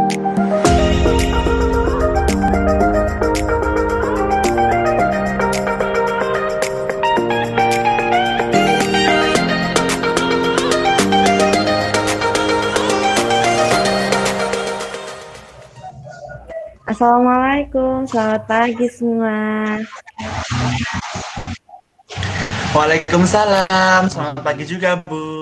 Assalamualaikum, selamat pagi semua. Waalaikumsalam, selamat pagi juga Bu.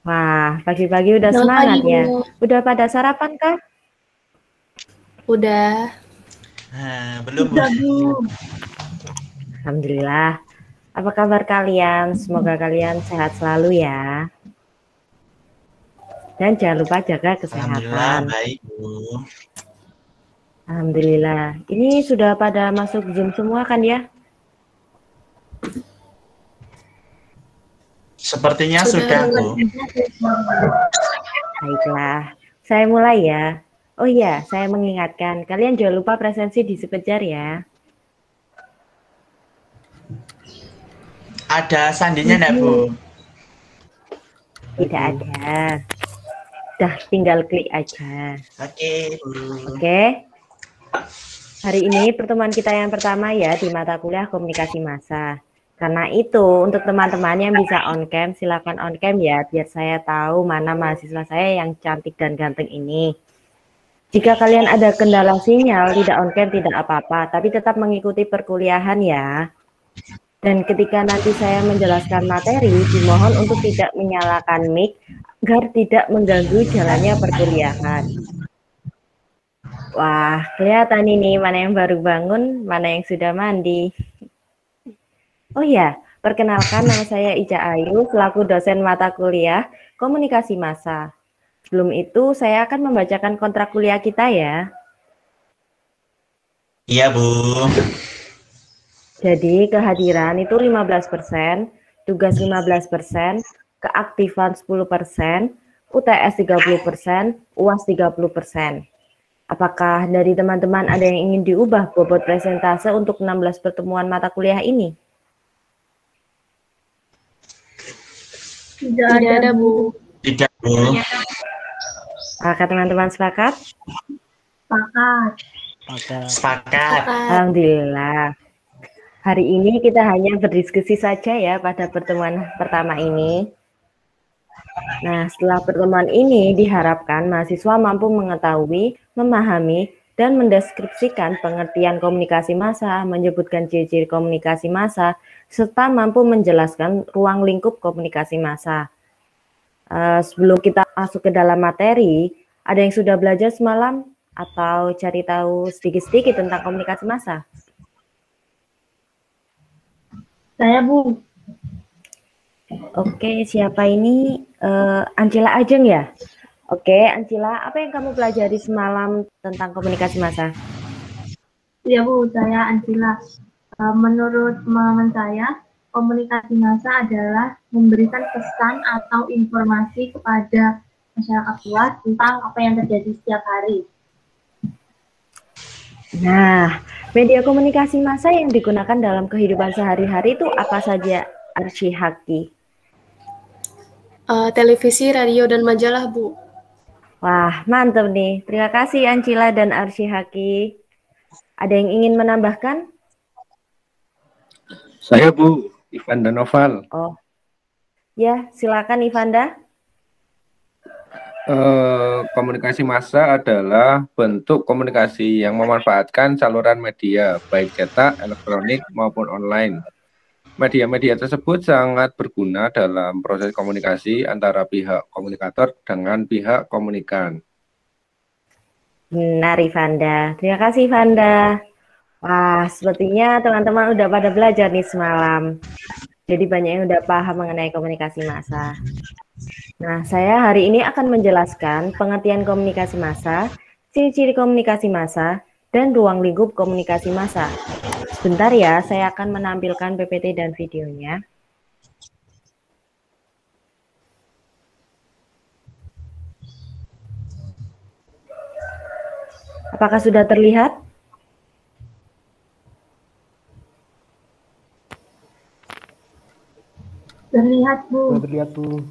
Wah, pagi-pagi udah Selamat semangat pagi, ya. Bu. Udah pada sarapan kah? Udah. Belum Bu. Udah, Bu. Alhamdulillah. Apa kabar kalian? Semoga kalian sehat selalu ya. Dan jangan lupa jaga Alhamdulillah kesehatan. baik Bu. Alhamdulillah. Ini sudah pada masuk Zoom semua kan ya? Sepertinya sudah Bu. Baiklah, saya mulai ya. Oh iya, saya mengingatkan, kalian jangan lupa presensi di Sepejar ya. Ada sandinya enggak Bu? Tidak ada. Dah tinggal klik aja. Oke Bu. Oke. Hari ini pertemuan kita yang pertama ya di mata kuliah komunikasi massa. Karena itu untuk teman-teman yang bisa on cam silakan on cam ya biar saya tahu mana mahasiswa saya yang cantik dan ganteng ini. Jika kalian ada kendala sinyal tidak on cam tidak apa-apa, tapi tetap mengikuti perkuliahan ya. Dan ketika nanti saya menjelaskan materi, dimohon untuk tidak menyalakan mic agar tidak mengganggu jalannya perkuliahan. Wah, kelihatan ini mana yang baru bangun, mana yang sudah mandi. Oh ya, perkenalkan nama saya Ica Ayu, selaku dosen mata kuliah Komunikasi Massa. Sebelum itu, saya akan membacakan kontrak kuliah kita ya. Iya Bu. Jadi kehadiran itu 15%, tugas 15%, keaktifan 10%, UTS 30%, UAS 30%. Apakah dari teman-teman ada yang ingin diubah bobot presentase untuk 16 pertemuan mata kuliah ini? Tidak ada, Bu. Tidak Bu. Apakah teman-teman sepakat? Sepakat. Sepakat. Alhamdulillah. Hari ini kita hanya berdiskusi saja ya pada pertemuan pertama ini. Nah, setelah pertemuan ini diharapkan mahasiswa mampu mengetahui, memahami, dan mendeskripsikan pengertian komunikasi massa, menyebutkan ciri-ciri komunikasi massa, serta mampu menjelaskan ruang lingkup komunikasi massa. Sebelum kita masuk ke dalam materi, ada yang sudah belajar semalam atau cari tahu sedikit-sedikit tentang komunikasi massa? Saya, Bu. Oke, siapa ini? Ancila Ajeng ya? Oke, Ancila, apa yang kamu pelajari semalam tentang komunikasi massa? Ya, Bu, saya Ancila. Menurut pemahaman saya, komunikasi massa adalah memberikan pesan atau informasi kepada masyarakat luas tentang apa yang terjadi setiap hari. Nah, media komunikasi massa yang digunakan dalam kehidupan sehari-hari itu apa saja, Arsy Haki? Televisi, radio, dan majalah, Bu. Wah, mantap nih. Terima kasih Ancila dan Arsy Haki. Ada yang ingin menambahkan? Saya Bu, Ivan dan Noval. Oh, ya silakan Ivanda. Komunikasi massa adalah bentuk komunikasi yang memanfaatkan saluran media, baik cetak, elektronik, maupun online. Media-media tersebut sangat berguna dalam proses komunikasi antara pihak komunikator dengan pihak komunikan. Benar Ivanda. Terima kasih Ivanda. Wah, sepertinya teman-teman udah pada belajar nih semalam. Jadi banyak yang udah paham mengenai komunikasi massa. Nah, saya hari ini akan menjelaskan pengertian komunikasi massa, ciri-ciri komunikasi massa, dan ruang lingkup komunikasi massa. Sebentar ya, saya akan menampilkan PPT dan videonya. Apakah sudah terlihat? Terlihat, Bu. Terlihat, Bu.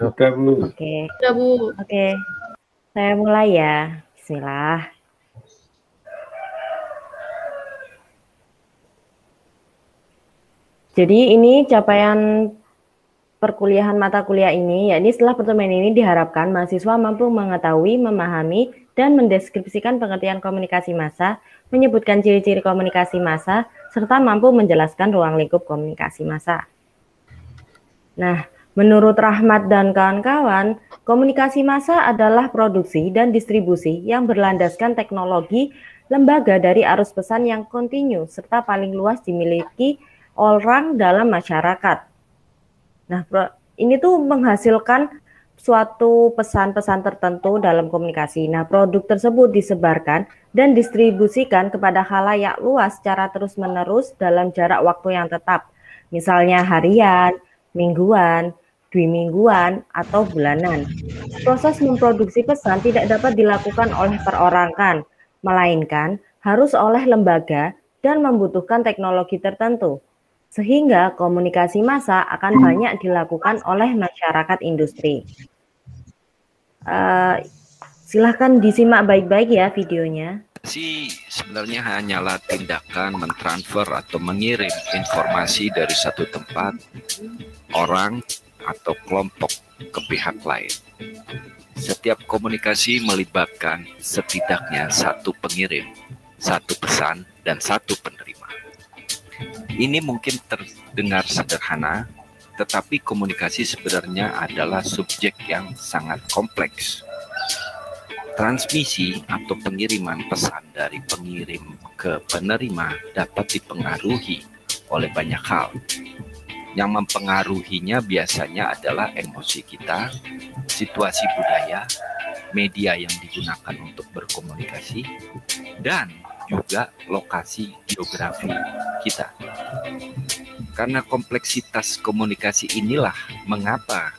Sudah, Bu. Oke. Ya, Bu. Oke. Saya mulai ya. Bismillah. Jadi ini capaian perkuliahan mata kuliah ini, yakni setelah pertemuan ini diharapkan mahasiswa mampu mengetahui, memahami, dan mendeskripsikan pengertian komunikasi massa, menyebutkan ciri-ciri komunikasi massa, serta mampu menjelaskan ruang lingkup komunikasi massa. Nah, menurut Rahmat dan kawan-kawan, komunikasi massa adalah produksi dan distribusi yang berlandaskan teknologi lembaga dari arus pesan yang kontinu, serta paling luas dimiliki orang dalam masyarakat. Nah, ini tuh menghasilkan suatu pesan-pesan tertentu dalam komunikasi. Nah, produk tersebut disebarkan dan distribusikan kepada khalayak luas secara terus-menerus dalam jarak waktu yang tetap. Misalnya harian, mingguan, dwimingguan, atau bulanan. Proses memproduksi pesan tidak dapat dilakukan oleh perorangan, melainkan harus oleh lembaga dan membutuhkan teknologi tertentu. Sehingga komunikasi massa akan banyak dilakukan oleh masyarakat industri. Silahkan disimak baik-baik ya videonya. Sebenarnya hanyalah tindakan mentransfer atau mengirim informasi dari satu tempat, orang, atau kelompok ke pihak lain. Setiap komunikasi melibatkan setidaknya satu pengirim, satu pesan, dan satu penerima. Ini mungkin terdengar sederhana, tetapi komunikasi sebenarnya adalah subjek yang sangat kompleks. Transmisi atau pengiriman pesan dari pengirim ke penerima dapat dipengaruhi oleh banyak hal. Yang mempengaruhinya biasanya adalah emosi kita, situasi budaya, media yang digunakan untuk berkomunikasi, dan juga lokasi geografi kita. Karena kompleksitas komunikasi inilah mengapa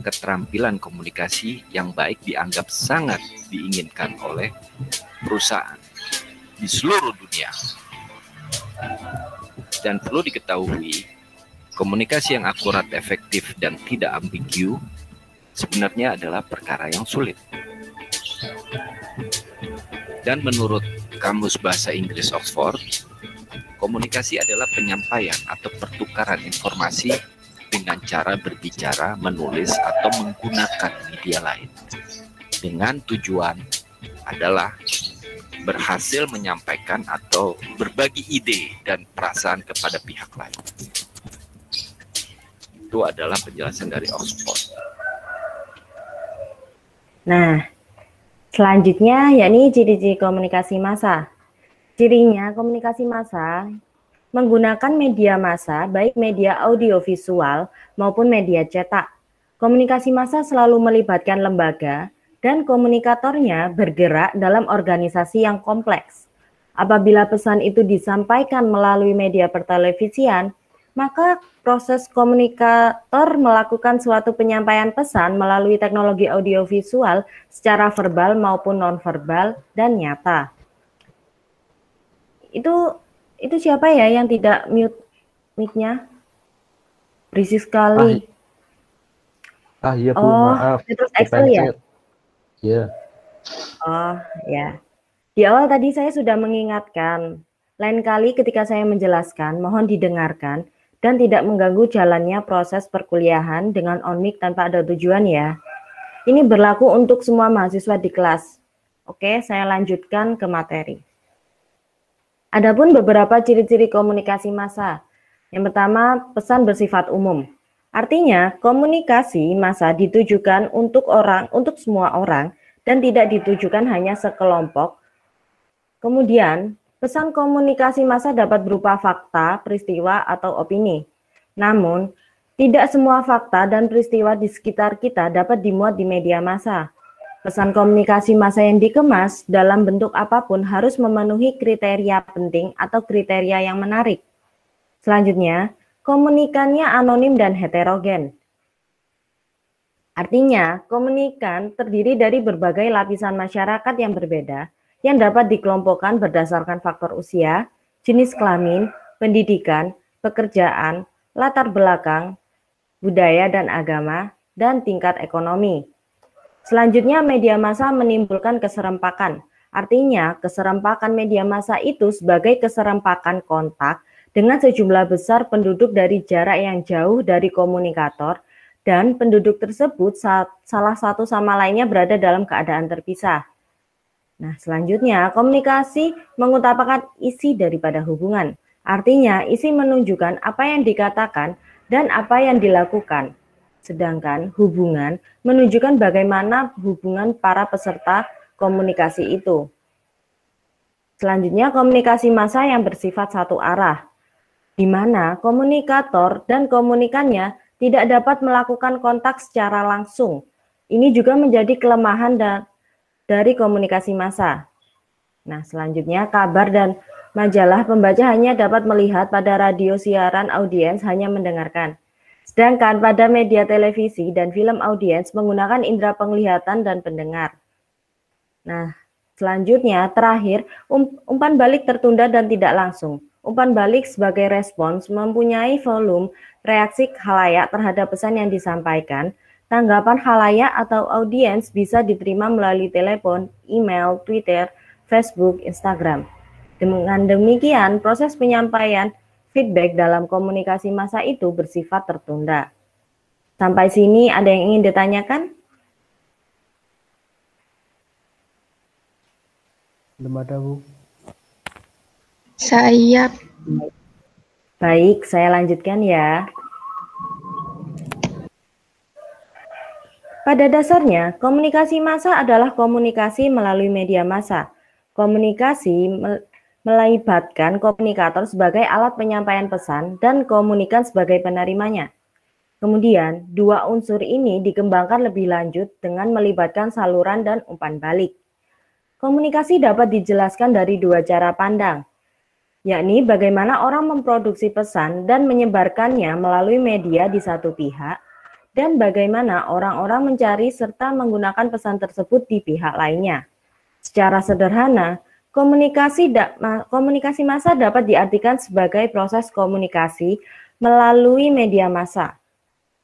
keterampilan komunikasi yang baik dianggap sangat diinginkan oleh perusahaan di seluruh dunia. Dan perlu diketahui, komunikasi yang akurat, efektif, dan tidak ambigu sebenarnya adalah perkara yang sulit. Dan menurut Kamus Bahasa Inggris Oxford, komunikasi adalah penyampaian atau pertukaran informasi dengan cara berbicara, menulis, atau menggunakan media lain. Dengan tujuan adalah berhasil menyampaikan atau berbagi ide dan perasaan kepada pihak lain. Itu adalah penjelasan dari Oxford. Nah, selanjutnya yakni ciri-ciri komunikasi massa. Cirinya komunikasi massa menggunakan media massa, baik media audiovisual maupun media cetak. Komunikasi massa selalu melibatkan lembaga dan komunikatornya bergerak dalam organisasi yang kompleks. Apabila pesan itu disampaikan melalui media pertelevisian, maka proses komunikator melakukan suatu penyampaian pesan melalui teknologi audiovisual secara verbal maupun nonverbal dan nyata. Itu siapa ya yang tidak mute mic-nya? Berisik sekali. Iya Bu, Oh, maaf. terus Excel ya? Iya. Oh, ya. Di awal tadi saya sudah mengingatkan, lain kali ketika saya menjelaskan, mohon didengarkan dan tidak mengganggu jalannya proses perkuliahan dengan on mic tanpa ada tujuan ya. Ini berlaku untuk semua mahasiswa di kelas. Oke, saya lanjutkan ke materi. Adapun beberapa ciri-ciri komunikasi massa. Yang pertama, pesan bersifat umum. Artinya, komunikasi massa ditujukan untuk semua orang dan tidak ditujukan hanya sekelompok. Kemudian, pesan komunikasi massa dapat berupa fakta, peristiwa, atau opini. Namun, tidak semua fakta dan peristiwa di sekitar kita dapat dimuat di media massa. Pesan komunikasi massa yang dikemas dalam bentuk apapun harus memenuhi kriteria penting atau kriteria yang menarik. Selanjutnya, komunikannya anonim dan heterogen. Artinya, komunikan terdiri dari berbagai lapisan masyarakat yang berbeda yang dapat dikelompokkan berdasarkan faktor usia, jenis kelamin, pendidikan, pekerjaan, latar belakang, budaya dan agama, dan tingkat ekonomi. Selanjutnya, media massa menimbulkan keserempakan. Artinya, keserempakan media massa itu sebagai keserempakan kontak dengan sejumlah besar penduduk dari jarak yang jauh dari komunikator, dan penduduk tersebut salah satu sama lainnya berada dalam keadaan terpisah. Nah, selanjutnya, komunikasi mengutamakan isi daripada hubungan. Artinya, isi menunjukkan apa yang dikatakan dan apa yang dilakukan. Sedangkan hubungan menunjukkan bagaimana hubungan para peserta komunikasi itu. Selanjutnya, komunikasi massa yang bersifat satu arah, di mana komunikator dan komunikannya tidak dapat melakukan kontak secara langsung. Ini juga menjadi kelemahan dari komunikasi massa. Nah, selanjutnya, kabar dan majalah pembaca hanya dapat melihat, pada radio siaran audiens hanya mendengarkan. Sedangkan pada media televisi dan film audiens menggunakan indera penglihatan dan pendengar. Nah, selanjutnya terakhir, umpan balik tertunda dan tidak langsung. Umpan balik sebagai respons mempunyai volume reaksi khalayak terhadap pesan yang disampaikan. Tanggapan khalayak atau audiens bisa diterima melalui telepon, email, Twitter, Facebook, Instagram. Dengan demikian, proses penyampaian feedback dalam komunikasi massa itu bersifat tertunda. Sampai sini ada yang ingin ditanyakan? Belum ada, Bu. Saya. Baik, saya lanjutkan ya. Pada dasarnya, komunikasi massa adalah komunikasi melalui media massa. Komunikasi melibatkan komunikator sebagai alat penyampaian pesan dan komunikan sebagai penerimanya. Kemudian, dua unsur ini dikembangkan lebih lanjut dengan melibatkan saluran dan umpan balik. Komunikasi dapat dijelaskan dari dua cara pandang, yakni bagaimana orang memproduksi pesan dan menyebarkannya melalui media di satu pihak, dan bagaimana orang-orang mencari serta menggunakan pesan tersebut di pihak lainnya. Secara sederhana, komunikasi massa dapat diartikan sebagai proses komunikasi melalui media massa.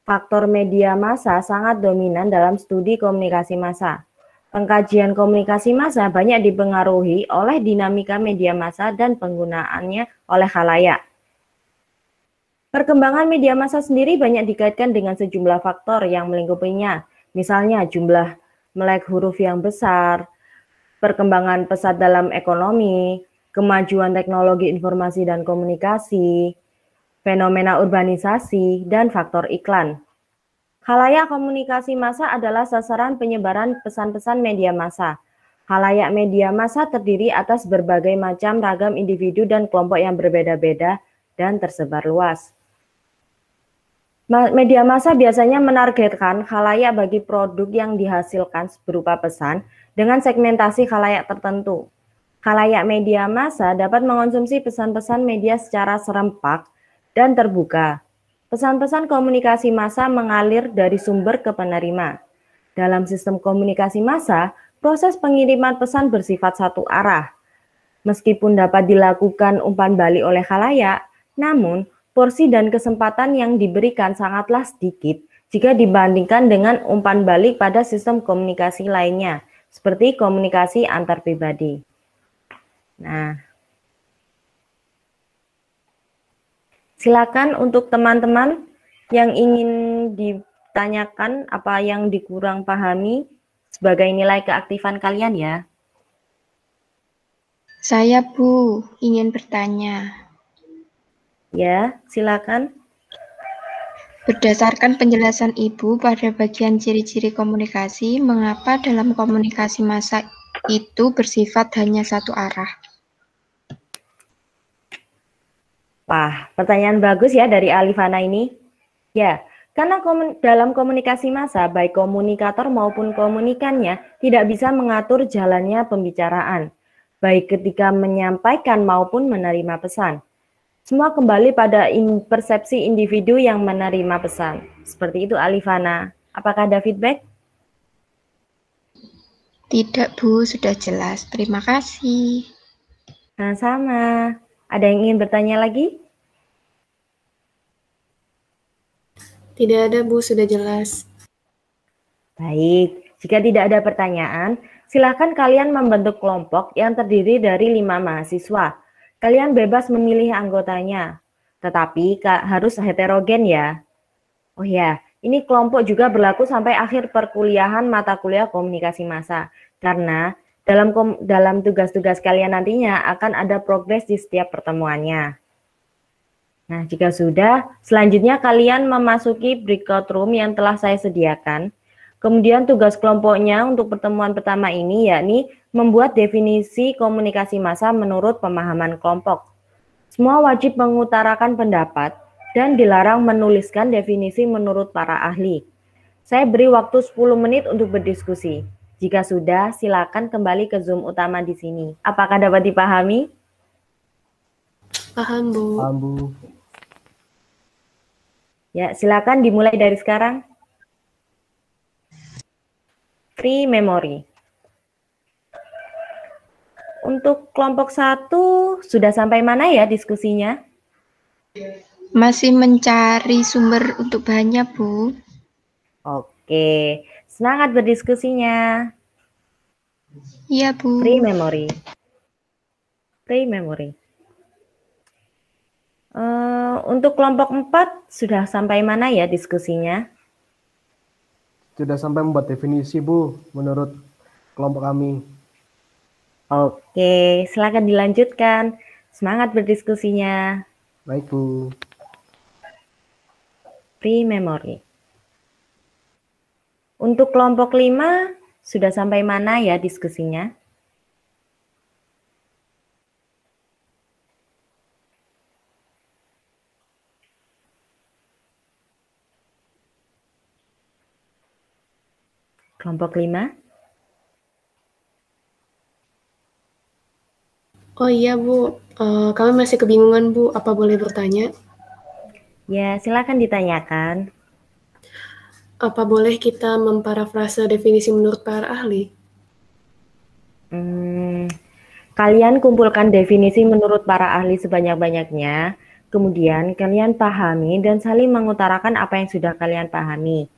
Faktor media massa sangat dominan dalam studi komunikasi massa. Pengkajian komunikasi massa banyak dipengaruhi oleh dinamika media massa dan penggunaannya oleh khalayak. Perkembangan media massa sendiri banyak dikaitkan dengan sejumlah faktor yang melingkupinya, misalnya jumlah melek huruf yang besar, perkembangan pesat dalam ekonomi, kemajuan teknologi informasi dan komunikasi, fenomena urbanisasi, dan faktor iklan. Khalayak komunikasi massa adalah sasaran penyebaran pesan-pesan media massa. Khalayak media massa terdiri atas berbagai macam ragam individu dan kelompok yang berbeda-beda dan tersebar luas. Media massa biasanya menargetkan khalayak bagi produk yang dihasilkan berupa pesan dengan segmentasi khalayak tertentu. Khalayak media massa dapat mengonsumsi pesan-pesan media secara serempak dan terbuka. Pesan-pesan komunikasi massa mengalir dari sumber ke penerima. Dalam sistem komunikasi massa, proses pengiriman pesan bersifat satu arah. Meskipun dapat dilakukan umpan balik oleh khalayak, namun porsi dan kesempatan yang diberikan sangatlah sedikit jika dibandingkan dengan umpan balik pada sistem komunikasi lainnya, seperti komunikasi antar pribadi. Nah, silakan untuk teman-teman yang ingin ditanyakan apa yang dikurang pahami sebagai nilai keaktifan kalian ya. Saya, Bu, ingin bertanya. Ya, silakan. Berdasarkan penjelasan Ibu pada bagian ciri-ciri komunikasi, mengapa dalam komunikasi massa itu bersifat hanya satu arah? Wah, pertanyaan bagus ya dari Alifana ini. Ya, karena dalam komunikasi massa, baik komunikator maupun komunikannya tidak bisa mengatur jalannya pembicaraan, baik ketika menyampaikan maupun menerima pesan. Semua kembali pada persepsi individu yang menerima pesan. Seperti itu, Alifana. Apakah ada feedback? Tidak, Bu, sudah jelas. Terima kasih. Nah, sama. Ada yang ingin bertanya lagi? Tidak ada, Bu, sudah jelas. Baik, jika tidak ada pertanyaan, silakan kalian membentuk kelompok yang terdiri dari 5 mahasiswa. Kalian bebas memilih anggotanya, tetapi harus heterogen ya. Oh ya, ini kelompok juga berlaku sampai akhir perkuliahan mata kuliah komunikasi massa. Karena dalam tugas-tugas kalian nantinya akan ada progres di setiap pertemuannya. Nah, jika sudah, selanjutnya kalian memasuki breakout room yang telah saya sediakan. Kemudian tugas kelompoknya untuk pertemuan pertama ini yakni membuat definisi komunikasi massa menurut pemahaman kelompok. Semua wajib mengutarakan pendapat dan dilarang menuliskan definisi menurut para ahli. Saya beri waktu 10 menit untuk berdiskusi. Jika sudah, silakan kembali ke Zoom utama di sini. Apakah dapat dipahami? Paham, Bu. Paham, Bu. Ya, silakan dimulai dari sekarang. Free memory. Untuk kelompok 1, sudah sampai mana ya diskusinya? Masih mencari sumber untuk bahannya, Bu. Oke, semangat berdiskusinya. Iya, Bu. Free memory. Free memory. Untuk kelompok 4, sudah sampai mana ya diskusinya? Sudah sampai membuat definisi, Bu, menurut kelompok kami. Oke, silakan dilanjutkan. Semangat berdiskusinya. Baik, Bu. Free memory. Untuk kelompok 5, sudah sampai mana ya diskusinya? Kelompok 5? Oh iya, Bu. Kami masih kebingungan, Bu. Apa boleh bertanya? Ya, silakan ditanyakan. Apa boleh kita memparafrase definisi menurut para ahli? Kalian kumpulkan definisi menurut para ahli sebanyak-banyaknya, kemudian kalian pahami dan saling mengutarakan apa yang sudah kalian pahami.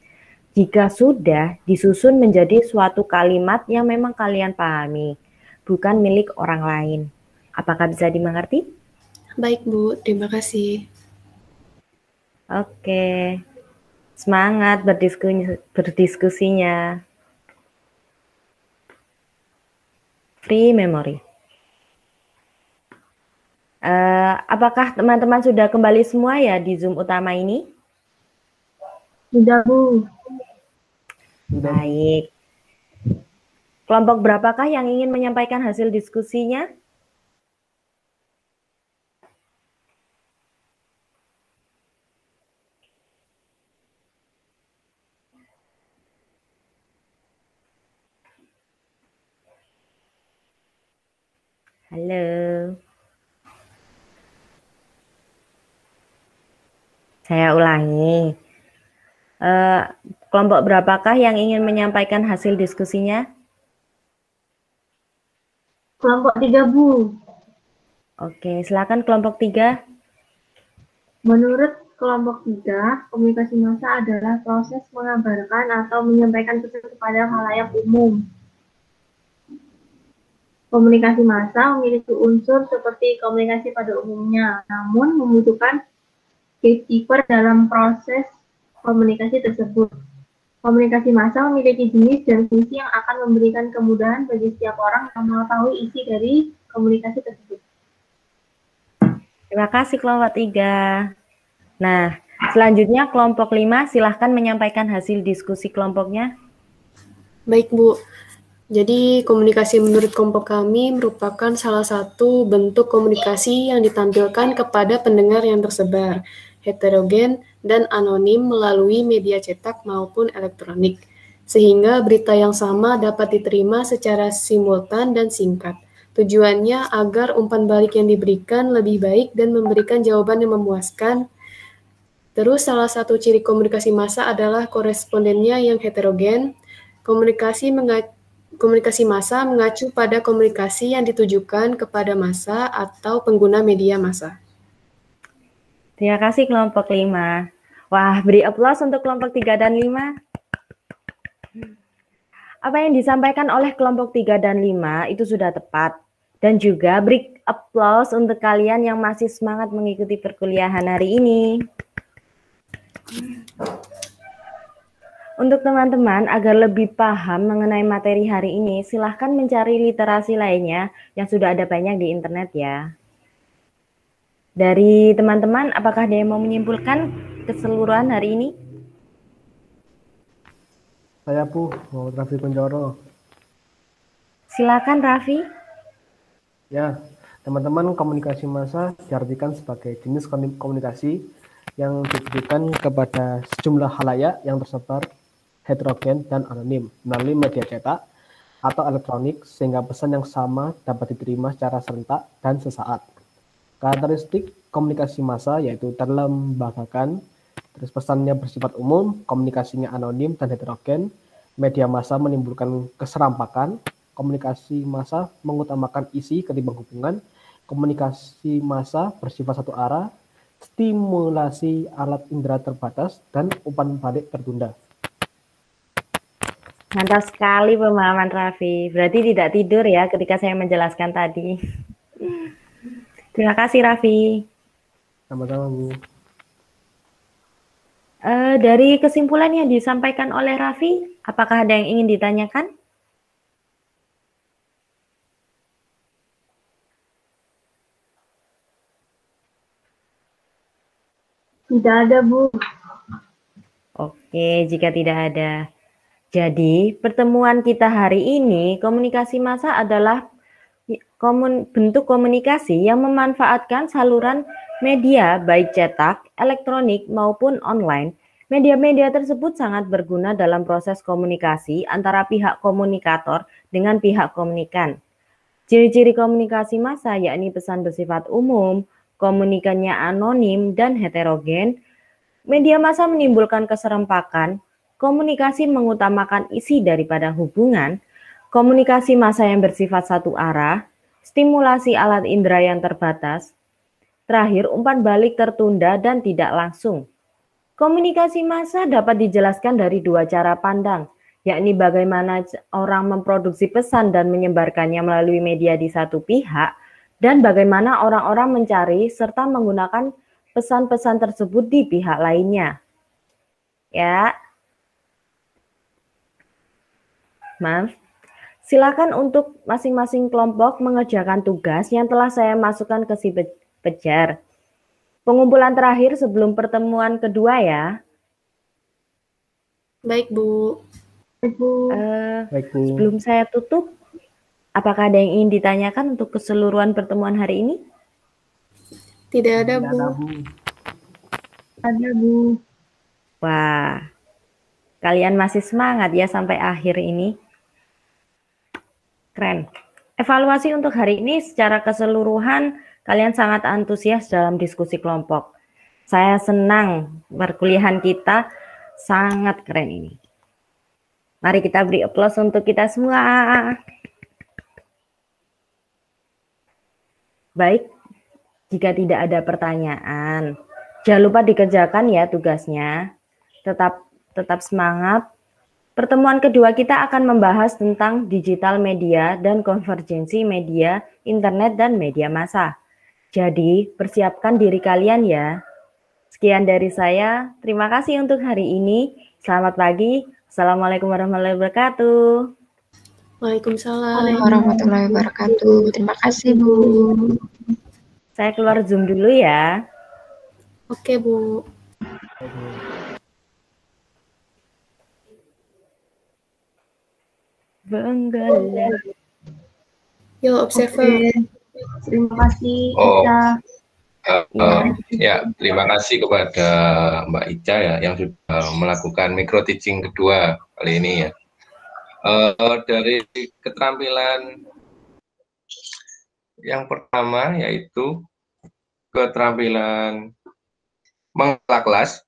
Jika sudah, disusun menjadi suatu kalimat yang memang kalian pahami, bukan milik orang lain. Apakah bisa dimengerti? Baik, Bu. Terima kasih. Oke. Semangat berdiskusinya. Free memory. Apakah teman-teman sudah kembali semua ya di Zoom utama ini? Sudah, Bu. Baik. Kelompok berapakah yang ingin menyampaikan hasil diskusinya? Halo. Saya ulangi. Kelompok berapakah yang ingin menyampaikan hasil diskusinya? Kelompok 3, Bu. Oke, silakan kelompok 3. Menurut kelompok 3, komunikasi massa adalah proses mengabarkan atau menyampaikan pesan kepada khalayak umum. Komunikasi massa memiliki unsur seperti komunikasi pada umumnya, namun membutuhkan gatekeeper dalam proses komunikasi tersebut. Komunikasi massa memiliki jenis dan fungsi yang akan memberikan kemudahan bagi setiap orang yang mengetahui isi dari komunikasi tersebut. Terima kasih kelompok 3. Nah, selanjutnya kelompok 5, silahkan menyampaikan hasil diskusi kelompoknya. Baik, Bu. Jadi, komunikasi menurut kelompok kami merupakan salah satu bentuk komunikasi yang ditampilkan kepada pendengar yang tersebar, heterogen, dan anonim melalui media cetak maupun elektronik, sehingga berita yang sama dapat diterima secara simultan dan singkat. Tujuannya agar umpan balik yang diberikan lebih baik dan memberikan jawaban yang memuaskan. Terus, salah satu ciri komunikasi massa adalah korespondennya yang heterogen. Komunikasi massa mengacu pada komunikasi yang ditujukan kepada massa atau pengguna media massa. Terima kasih kelompok 5. Wah, beri aplaus untuk kelompok 3 dan 5. Apa yang disampaikan oleh kelompok 3 dan 5 itu sudah tepat. Dan juga beri applause untuk kalian yang masih semangat mengikuti perkuliahan hari ini. Untuk teman-teman, agar lebih paham mengenai materi hari ini, silahkan mencari literasi lainnya yang sudah ada banyak di internet ya. Dari teman-teman, apakah ada yang mau menyimpulkan keseluruhan hari ini? Saya Muhammad Raffi Kunchoro. Silakan Raffi. Ya, teman-teman, komunikasi massa diartikan sebagai jenis komunikasi yang ditujukan kepada sejumlah khalayak yang tersebar heterogen dan anonim melalui media cetak atau elektronik sehingga pesan yang sama dapat diterima secara serentak dan sesaat. Karakteristik komunikasi massa yaitu terlembagakan, terus pesannya bersifat umum, komunikasinya anonim dan heterogen, media massa menimbulkan keserampakan, komunikasi massa mengutamakan isi ketimbang hubungan, komunikasi massa bersifat satu arah, stimulasi alat indera terbatas, dan umpan balik tertunda. Mantap sekali pemahaman Raffi. Berarti tidak tidur ya ketika saya menjelaskan tadi. Terima kasih Raffi. Sama-sama Bu. Dari kesimpulan yang disampaikan oleh Raffi, apakah ada yang ingin ditanyakan? Tidak ada, Bu. Oke, jika tidak ada. Jadi, pertemuan kita hari ini, komunikasi massa adalah bentuk komunikasi yang memanfaatkan saluran media baik cetak, elektronik, maupun online. Media-media tersebut sangat berguna dalam proses komunikasi antara pihak komunikator dengan pihak komunikan. Ciri-ciri komunikasi massa yakni pesan bersifat umum, komunikannya anonim dan heterogen. Media massa menimbulkan keserempakan, komunikasi mengutamakan isi daripada hubungan, komunikasi massa yang bersifat satu arah, stimulasi alat indera yang terbatas, terakhir umpan balik tertunda dan tidak langsung. Komunikasi massa dapat dijelaskan dari dua cara pandang, yakni bagaimana orang memproduksi pesan dan menyebarkannya melalui media di satu pihak, dan bagaimana orang-orang mencari serta menggunakan pesan-pesan tersebut di pihak lainnya. Ya. Maaf. Silakan untuk masing-masing kelompok mengerjakan tugas yang telah saya masukkan ke si Pejar. Pengumpulan terakhir sebelum pertemuan kedua ya. Baik, Bu. Baik, Bu. Sebelum saya tutup, apakah ada yang ingin ditanyakan untuk keseluruhan pertemuan hari ini? Tidak ada, Bu. Ada, Bu. Wah, kalian masih semangat ya sampai akhir ini. Keren. Evaluasi untuk hari ini secara keseluruhan, kalian sangat antusias dalam diskusi kelompok. Saya senang perkuliahan kita sangat keren ini. Mari kita beri aplaus untuk kita semua. Baik, jika tidak ada pertanyaan, jangan lupa dikerjakan ya tugasnya. Tetap semangat. Pertemuan kedua kita akan membahas tentang digital media dan konvergensi media, internet, dan media massa. Jadi, persiapkan diri kalian ya. Sekian dari saya. Terima kasih untuk hari ini. Selamat pagi. Assalamualaikum warahmatullahi wabarakatuh. Waalaikumsalam warahmatullahi wabarakatuh. Terima kasih, Bu. Saya keluar Zoom dulu ya. Oke, Bu. Benggala. Yo, observer. Terima kasih, Oh. Ica. Ya, terima kasih kepada Mbak Ica ya yang sudah melakukan micro teaching kedua kali ini ya. Dari keterampilan yang pertama yaitu keterampilan mengelola kelas,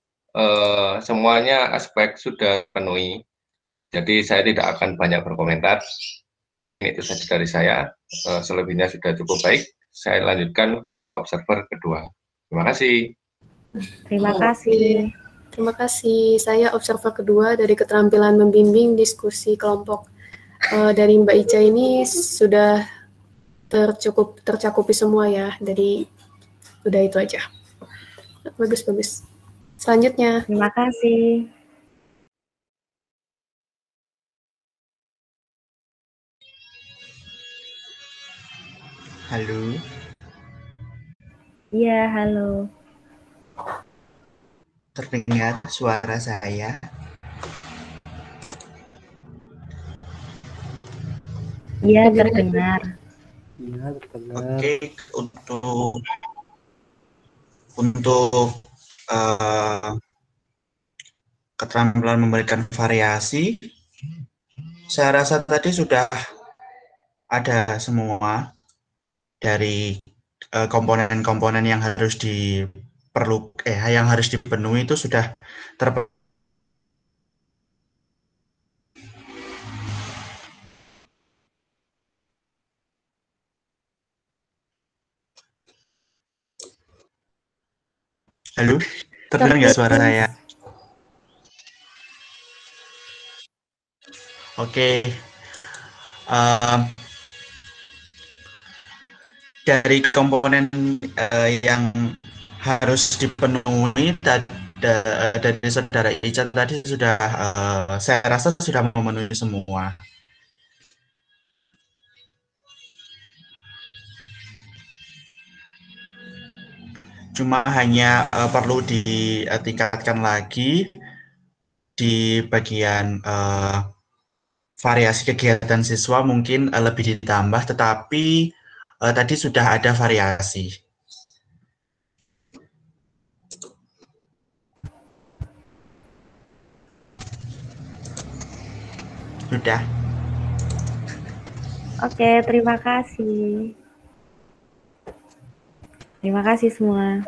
semuanya aspek sudah penuhi. Jadi saya tidak akan banyak berkomentar. Ini itu saja dari saya. Selebihnya sudah cukup baik. Saya lanjutkan observer kedua. Terima kasih. Terima kasih. Terima kasih. Saya observer kedua dari keterampilan membimbing diskusi kelompok. dari Mbak Ica ini sudah tercakupi semua ya. Jadi udah itu aja. Bagus. Selanjutnya. Terima kasih. Halo. Iya, halo. Terdengar suara saya? Iya, terdengar. Iya, terdengar. Oke, untuk keterampilan memberikan variasi, saya rasa tadi sudah ada semua dari komponen-komponen yang harus yang harus dipenuhi itu sudah terpenuhi. Halo, terdengar nggak suara saya? Oke. Dari komponen yang harus dipenuhi dari saudara Ica tadi sudah saya rasa sudah memenuhi semua. Cuma hanya perlu ditingkatkan lagi di bagian variasi kegiatan siswa mungkin lebih ditambah, tetapi tadi sudah ada variasi. Sudah. Oke, terima kasih. Terima kasih semua.